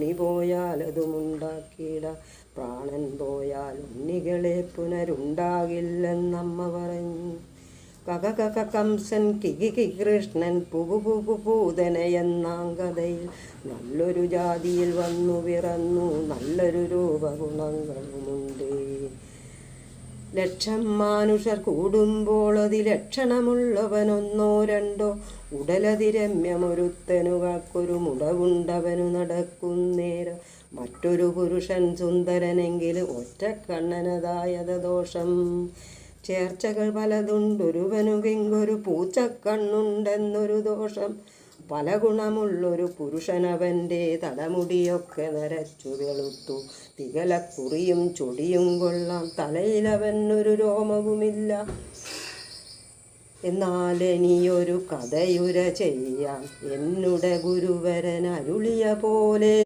ഉണ്ണി പോയാൽ അതുമുണ്ടാക്കിയിട, പ്രാണൻ പോയാൽ ഉണ്ണികളെ പുനരുണ്ടാകില്ലെന്നമ്മ പറഞ്ഞു. കകകംസൻ കികി കൃഷ്ണൻ പൂതനയെന്നാം കഥയിൽ നല്ലൊരു ജാതിയിൽ വന്നു പിറന്നു, നല്ലൊരു രൂപഗുണങ്ങളുമുണ്ട്. ലക്ഷം മാനുഷർ കൂടുമ്പോൾ അതിലക്ഷണമുള്ളവനൊന്നോ രണ്ടോ, ഉടലതിരമ്യമൊരുത്തനുകൾക്കൊരു മുടവുണ്ടവനു നടക്കുന്നേരം. മറ്റൊരു പുരുഷൻ സുന്ദരനെങ്കിൽ ഒറ്റക്കണ്ണനതായത് ദോഷം. ചേർച്ചകൾ പലതുണ്ടൊരുവനുകെങ്കൊരു പൂച്ചക്കണ്ണുണ്ടെന്നൊരു ദോഷം. പല ഗുണമുള്ളൊരു പുരുഷനവൻ്റെ തലമുടിയൊക്കെ നരച്ചു വെളുത്തു, തികലക്കുറിയും ചൊടിയും കൊള്ളാം, തലയിലവനൊരു രോമവുമില്ല. എന്നാലിനിയൊരു കഥയുര ചെയ്യാം, എന്നുടെ ഗുരുവരൻ അരുളിയ പോലെ.